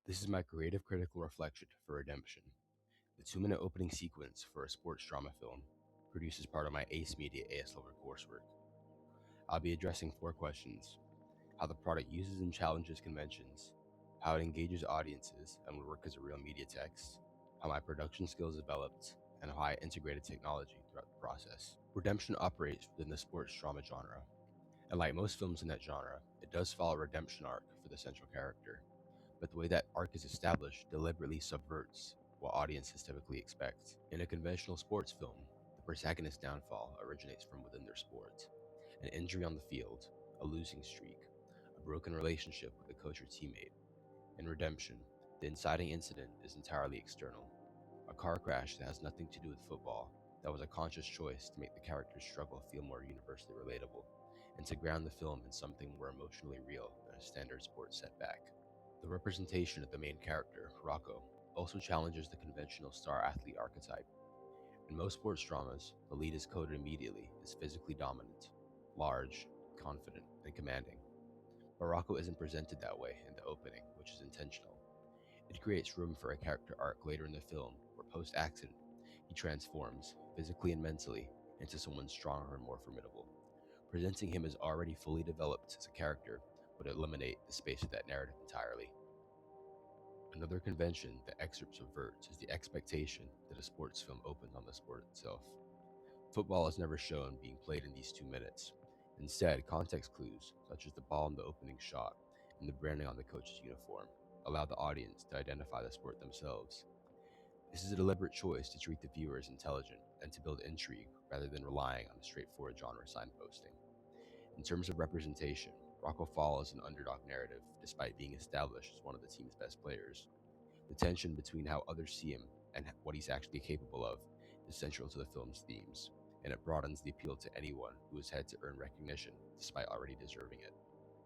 This is my creative critical reflection for Redemption, the 2-minute opening sequence for a sports drama film, produced as part of my AICE Media AS Level coursework. I'll be addressing 4 questions: how the product uses and challenges conventions, how it engages audiences and would work as a real media text, how my production skills developed, and how I integrated technology throughout the process. Redemption operates within the sports drama genre, and like most films in that genre, it does follow a redemption arc for the central character. But the way that arc is established deliberately subverts what audiences typically expect. In a conventional sports film, the protagonist's downfall originates from within their sport: an injury on the field, a losing streak, a broken relationship with a coach or teammate. In Redemption, the inciting incident is entirely external: a car crash that has nothing to do with football, that was a conscious choice to make the character's struggle feel more universally relatable, and to ground the film in something more emotionally real than a standard sports setback. The representation of the main character, Rocco, also challenges the conventional star athlete archetype. In most sports dramas, the lead is coded immediately as physically dominant, large, confident, and commanding. But Rocco isn't presented that way in the opening, which is intentional. It creates room for a character arc later in the film where, post-accident, he transforms, physically and mentally, into someone stronger and more formidable. Presenting him as already fully developed as a character would eliminate the space of that narrative entirely. Another convention that excerpt subverts is the expectation that a sports film opens on the sport itself. Football is never shown being played in these 2 minutes. Instead, context clues, such as the ball in the opening shot and the branding on the coach's uniform, allow the audience to identify the sport themselves. This is a deliberate choice to treat the viewer as intelligent and to build intrigue rather than relying on a straightforward genre signposting. In terms of representation, Rocco follows an underdog narrative despite being established as one of the team's best players. The tension between how others see him and what he's actually capable of is central to the film's themes, and it broadens the appeal to anyone who has had to earn recognition despite already deserving it.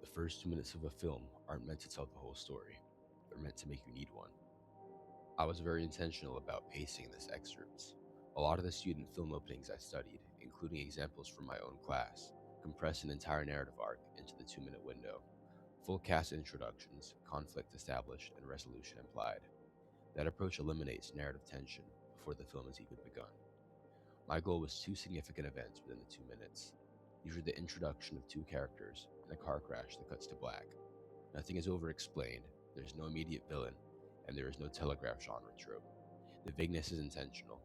The first 2 minutes of a film aren't meant to tell the whole story, they're meant to make you need one. I was very intentional about pacing this excerpt. A lot of the student film openings I studied, including examples from my own class, compress an entire narrative arc into the 2-minute window. Full cast introductions, conflict established, and resolution implied. That approach eliminates narrative tension before the film has even begun. My goal was 2 significant events within the 2 minutes. These were the introduction of 2 characters and a car crash that cuts to black. Nothing is over-explained, there's no immediate villain, and there is no telegraph genre trope. The vagueness is intentional.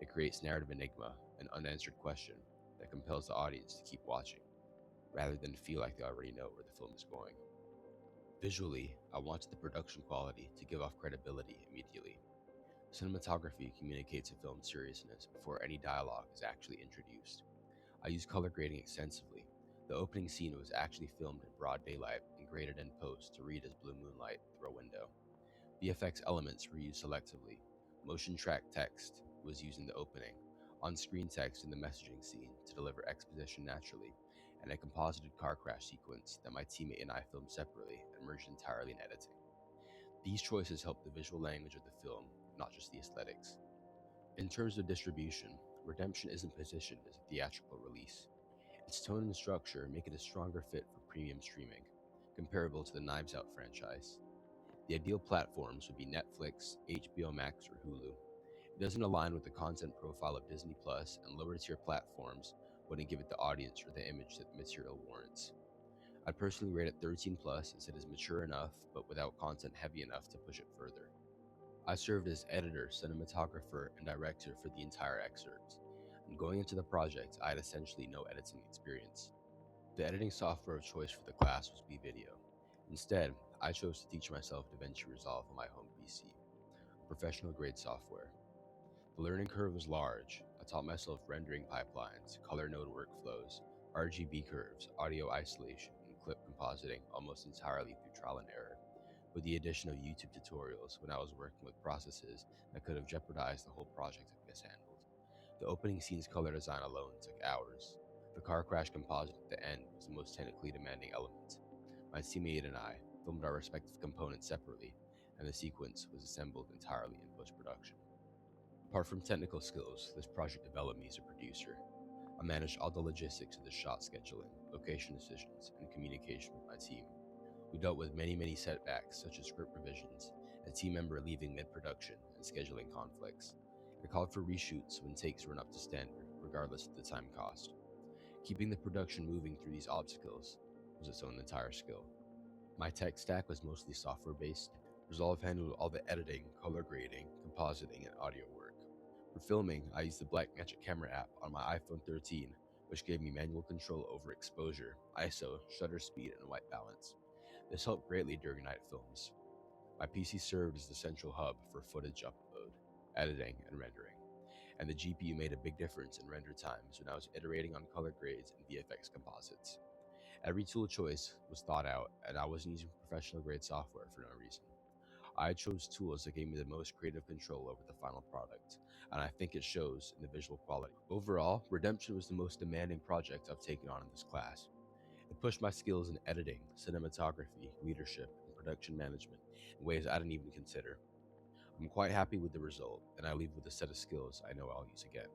It creates narrative enigma, an unanswered question that compels the audience to keep watching, rather than feel like they already know where the film is going. Visually, I wanted the production quality to give off credibility immediately. Cinematography communicates a film's seriousness before any dialogue is actually introduced. I used color grading extensively. The opening scene was actually filmed in broad daylight and graded in post to read as blue moonlight through a window. VFX elements were used selectively. Motion track text was used in the opening, on-screen text in the messaging scene to deliver exposition naturally, and a composited car crash sequence that my teammate and I filmed separately and merged entirely in editing. These choices help the visual language of the film, not just the aesthetics. In terms of distribution, Redemption isn't positioned as a theatrical release. Its tone and structure make it a stronger fit for premium streaming, comparable to the Knives Out franchise. The ideal platforms would be Netflix, HBO Max, or Hulu. It doesn't align with the content profile of Disney Plus, and lower tier platforms wouldn't give it the audience or the image that the material warrants. I'd personally rate it 13 plus as it is mature enough, but without content heavy enough to push it further. I served as editor, cinematographer, and director for the entire excerpt, and going into the project, I had essentially no editing experience. The editing software of choice for the class was VVideo. Instead, I chose to teach myself DaVinci Resolve on my home PC, professional grade software. The learning curve was large. I taught myself rendering pipelines, color node workflows, RGB curves, audio isolation, and clip compositing almost entirely through trial and error, with the addition of YouTube tutorials when I was working with processes that could have jeopardized the whole project if mishandled. The opening scene's color design alone took hours. The car crash composite at the end was the most technically demanding element. My teammate and I filmed our respective components separately, and the sequence was assembled entirely in post-production. Apart from technical skills, this project developed me as a producer. I managed all the logistics of the shot scheduling, location decisions, and communication with my team. We dealt with many setbacks, such as script revisions, a team member leaving mid-production and scheduling conflicts. It called for reshoots when takes weren't up to standard, regardless of the time cost. Keeping the production moving through these obstacles was its own entire skill. My tech stack was mostly software-based. Resolve handled all the editing, color grading, compositing, and audio work. For filming, I used the Blackmagic camera app on my iPhone 13, which gave me manual control over exposure, ISO, shutter speed, and white balance. This helped greatly during night films. My PC served as the central hub for footage upload, editing, and rendering, and the GPU made a big difference in render times when I was iterating on color grades and VFX composites. Every tool choice was thought out, and I wasn't using professional grade software for no reason. I chose tools that gave me the most creative control over the final product, and I think it shows in the visual quality. Overall, Redemption was the most demanding project I've taken on in this class. It pushed my skills in editing, cinematography, leadership, and production management in ways I didn't even consider. I'm quite happy with the result, and I leave with a set of skills I know I'll use again.